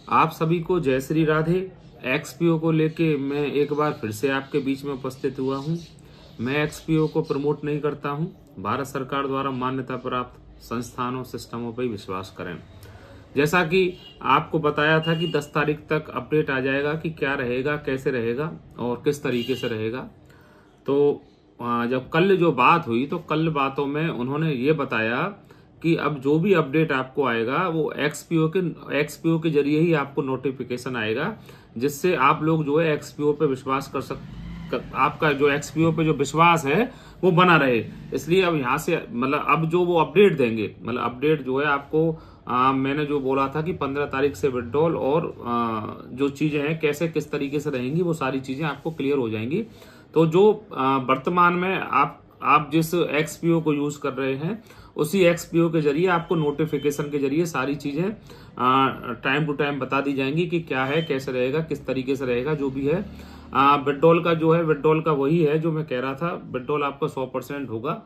आप सभी को जय श्री राधे। एक्सपीओ को लेके मैं एक बार फिर से आपके बीच में उपस्थित हुआ हूं। मैं एक्सपीओ को प्रमोट नहीं करता हूं। भारत सरकार द्वारा मान्यता प्राप्त संस्थानों सिस्टमों पर ही विश्वास करें। जैसा कि आपको बताया था कि 10 तारीख तक अपडेट आ जाएगा कि क्या रहेगा, कैसे रहेगा और किस तरीके से रहेगा। तो जब कल जो बात हुई तो कल बातों में उन्होंने ये बताया कि अब जो भी अपडेट आपको आएगा वो एक्सपीओ के जरिए ही आपको नोटिफिकेशन आएगा, जिससे आप लोग जो है एक्सपीओ पे विश्वास आपका जो एक्सपीओ पे जो विश्वास है वो बना रहे। इसलिए अब यहाँ से मतलब अब जो वो अपडेट देंगे, मतलब अपडेट जो है आपको मैंने जो बोला था कि 15 तारीख से विड्रॉल और जो चीजें हैं कैसे किस तरीके से रहेंगी वो सारी चीजें आपको क्लियर हो जाएंगी। तो जो वर्तमान में आप जिस एक्सपीओ को यूज कर रहे हैं उसी एक्सपीओ के जरिए आपको नोटिफिकेशन के जरिए सारी चीजें टाइम टू टाइम बता दी जाएंगी कि क्या है, कैसे रहेगा, किस तरीके से रहेगा। जो भी है विड्रॉल का जो है विड्रॉल का वही है जो मैं कह रहा था। विड्रॉल आपका 100% होगा।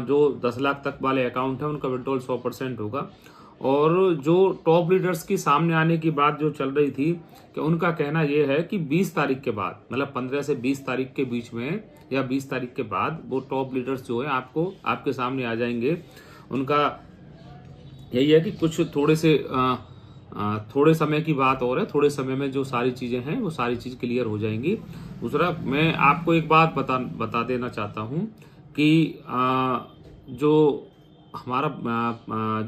जो 10 लाख तक वाले अकाउंट है उनका विड्रॉल 100% होगा। और जो टॉप लीडर्स की सामने आने की बात जो चल रही थी कि उनका कहना यह है कि 20 तारीख के बाद, मतलब 15 से 20 तारीख के बीच में या 20 तारीख के बाद वो टॉप लीडर्स जो है आपके सामने आ जाएंगे। उनका यही है कि कुछ थोड़े समय की बात और है, थोड़े समय में जो सारी चीजें हैं वो सारी चीज क्लियर हो जाएंगी। दूसरा मैं आपको एक बात बता देना चाहता हूं कि जो हमारा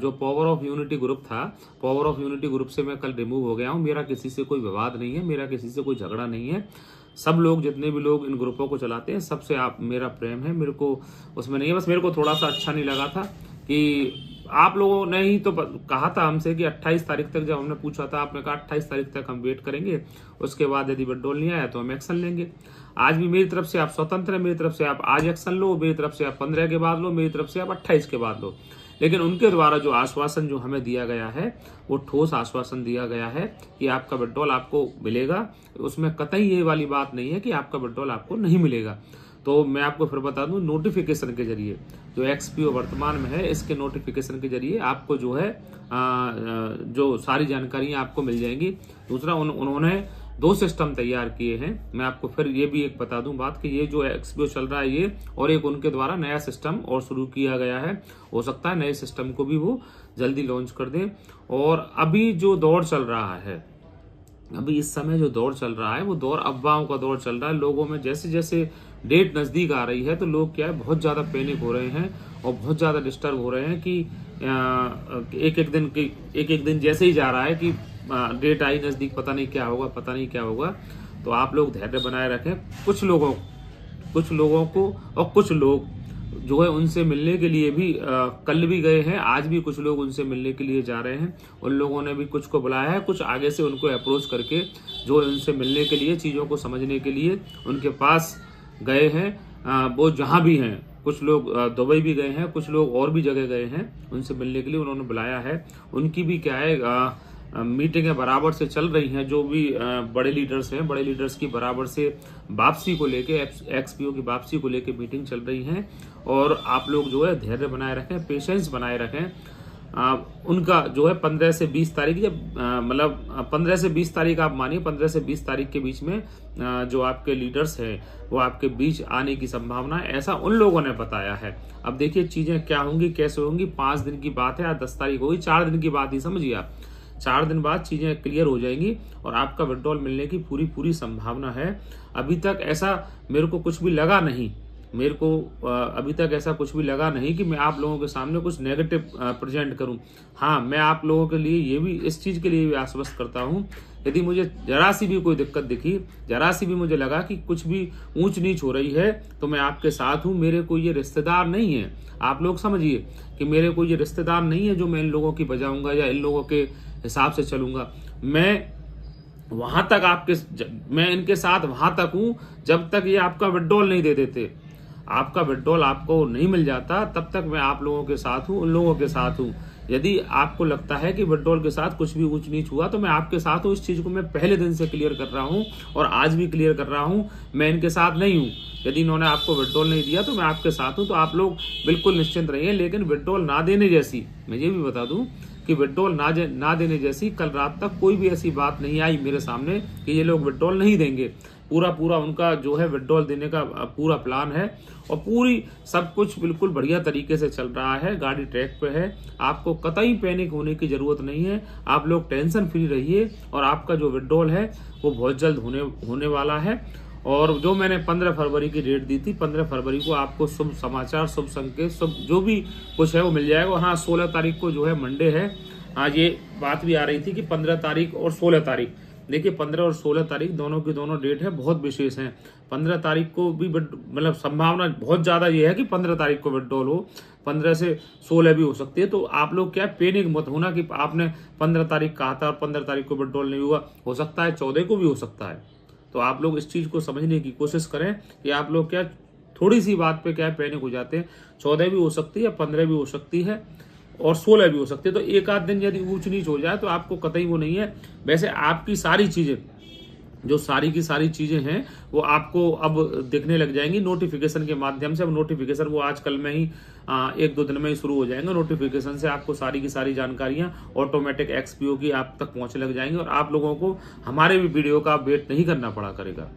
जो पावर ऑफ यूनिटी ग्रुप था, पावर ऑफ यूनिटी ग्रुप से मैं कल रिमूव हो गया हूं। मेरा किसी से कोई विवाद नहीं है, मेरा किसी से कोई झगड़ा नहीं है। सब लोग, जितने भी लोग इन ग्रुपों को चलाते हैं, सबसे मेरा प्रेम है, मेरे को उसमें नहीं है। बस मेरे को थोड़ा सा अच्छा नहीं लगा था कि आप लोगों ने ही तो कहा था हमसे कि 28 तारीख तक, जब हमने पूछा था आपने कहा 28 तारीख तक हम वेट करेंगे, उसके बाद यदि विड्रॉल नहीं आया तो हम एक्शन लेंगे। आज भी मेरी तरफ से आप स्वतंत्र हैं, मेरी तरफ से आप आज एक्शन लो, मेरी तरफ से आप 15 के बाद लो, मेरी तरफ से आप 28 के बाद लो। लेकिन उनके द्वारा जो आश्वासन जो हमें दिया गया है वो ठोस आश्वासन दिया गया है कि आपका विड्रॉल आपको मिलेगा। उसमें कतई ये वाली बात नहीं है कि आपका विड्रॉल आपको नहीं मिलेगा। तो मैं आपको फिर बता दूं, नोटिफिकेशन के जरिए जो एक्सपीओ वर्तमान में है इसके नोटिफिकेशन के जरिए आपको जो है जो सारी जानकारियां आपको मिल जाएंगी। दूसरा उन्होंने 2 सिस्टम तैयार किए हैं। मैं आपको फिर ये भी एक बता दूं बात कि ये जो एक्सपीओ चल रहा है ये, और एक उनके द्वारा नया सिस्टम और शुरू किया गया है। हो सकता है नए सिस्टम को भी वो जल्दी लॉन्च कर दें। और अभी जो दौर चल रहा है, अभी इस समय जो दौर चल रहा है वो दौर अफवाहों का दौर चल रहा है। लोगों में जैसे जैसे डेट नजदीक आ रही है तो लोग क्या है बहुत ज्यादा पैनिक हो रहे हैं और बहुत ज्यादा डिस्टर्ब हो रहे हैं कि एक एक दिन जैसे ही जा रहा है कि डेट आई नजदीक, पता नहीं क्या होगा, पता नहीं क्या होगा। तो आप लोग धैर्य बनाए रखें। कुछ लोगों को और कुछ लोग जो है उनसे मिलने के लिए भी कल भी गए हैं, आज भी कुछ लोग उनसे मिलने के लिए जा रहे हैं। उन लोगों ने भी कुछ को बुलाया है, कुछ आगे से उनको अप्रोच करके जो उनसे मिलने के लिए, चीजों को समझने के लिए उनके पास गए हैं। वो जहां भी हैं, कुछ लोग दुबई भी गए हैं, कुछ लोग और भी जगह गए हैं, उनसे मिलने के लिए उन्होंने बुलाया है। उनकी भी क्या है मीटिंगें बराबर से चल रही हैं। जो भी बड़े लीडर्स हैं, बड़े लीडर्स की बराबर से वापसी को लेके, एक्सपीओ की वापसी को लेके मीटिंग चल रही हैं। और आप लोग जो है धैर्य बनाए रखें, पेशेंस बनाए रखें। उनका जो है 15 से 20 तारीख, जब मतलब 15 से 20 तारीख आप मानिए, 15 से 20 तारीख के बीच में जो आपके लीडर्स हैं वो आपके बीच आने की संभावना है, ऐसा उन लोगों ने बताया है। अब देखिए चीजें क्या होंगी, कैसे होंगी। 5 दिन की बात है, आज 10 तारीख होगी, 4 दिन की बात ही समझिए आप। 4 दिन बाद चीजें क्लियर हो जाएंगी और आपका विड्रॉल मिलने की पूरी संभावना है। अभी तक ऐसा मेरे को कुछ भी लगा नहीं, अभी तक ऐसा कुछ भी लगा नहीं कि मैं आप लोगों के सामने कुछ नेगेटिव प्रेजेंट करूं। हाँ, मैं आप लोगों के लिए ये भी, इस चीज के लिए भी आश्वस्त करता हूं, यदि मुझे जरा सी भी कोई दिक्कत दिखी, जरा सी भी मुझे लगा कि कुछ भी ऊंच नीच हो रही है, तो मैं आपके साथ हूं। मेरे कोई ये रिश्तेदार नहीं है, आप लोग समझिए कि मेरे कोई ये रिश्तेदार नहीं है जो मैं इन लोगों की बजाऊंगा या इन लोगों के हिसाब से चलूंगा। मैं इनके साथ वहां तक हूं जब तक ये आपका विड्रॉल नहीं दे देते। आपका विड्रॉल आपको नहीं मिल जाता तब तक मैं आप लोगों के साथ हूं, उन लोगों के साथ हूं। यदि आपको लगता है कि विड्रॉल के साथ कुछ भी ऊंच नीच हुआ तो मैं आपके साथ हूं। इस चीज को मैं पहले दिन से क्लियर कर रहा हूं और आज भी क्लियर कर रहा हूं। मैं इनके साथ नहीं हूं। यदि इन्होंने आपको विड्रॉल नहीं दिया तो मैं आपके साथ हूं। तो आप लोग बिल्कुल निश्चिंत रहिए। लेकिन विड्रॉल ना देने जैसी, मैं ये भी बता दूं कि विड्रॉल ना देने जैसी कल रात तक कोई भी ऐसी बात नहीं आई मेरे सामने कि ये लोग विड्रॉल नहीं देंगे। पूरा उनका जो है विड्रॉल देने का पूरा प्लान है और पूरी सब कुछ बिल्कुल बढ़िया तरीके से चल रहा है। गाड़ी ट्रैक पे है, आपको कतई पैनिक होने की जरूरत नहीं है। आप लोग टेंशन फ्री रहिए और आपका जो विड्रॉल है वो बहुत जल्द होने वाला है। और जो मैंने 15 फरवरी की डेट दी थी, 15 फरवरी को आपको शुभ समाचार, शुभ संकेत, शुभ जो भी कुछ है वो मिल जाएगा। हाँ, 16 तारीख को जो है मंडे है। आज ये बात भी आ रही थी कि 15 तारीख और 16 तारीख, देखिए 15 और 16 तारीख दोनों की दोनों डेट है बहुत विशेष है। 15 तारीख को भी मतलब संभावना बहुत ज्यादा ये है कि 15 तारीख को विड्रॉल हो, 15 से 16 भी हो सकती है। तो आप लोग क्या पैनिक मत होना कि आपने 15 तारीख कहा था और 15 तारीख को विड्रॉल नहीं हुआ, हो सकता है 14 को भी हो सकता है। तो आप लोग इस चीज को समझने की कोशिश करें कि आप लोग क्या थोड़ी सी बात पे क्या पैनिक हो जाते हैं। 14 भी हो सकती है, 15 भी हो सकती है और 16 भी हो सकती है। तो एक आध दिन यदि ऊंच नीच हो जाए तो आपको कतई वो नहीं है। वैसे आपकी सारी चीजें जो सारी की सारी चीजें हैं वो आपको अब दिखने लग जाएंगी नोटिफिकेशन के माध्यम से। अब नोटिफिकेशन वो आजकल में ही 1-2 दिन में ही शुरू हो जाएंगे। नोटिफिकेशन से आपको सारी की सारी जानकारियां ऑटोमेटिक XPO की आप तक पहुंचने लग जाएंगी और आप लोगों को हमारे भी वीडियो का वेट नहीं करना पड़ा करेगा।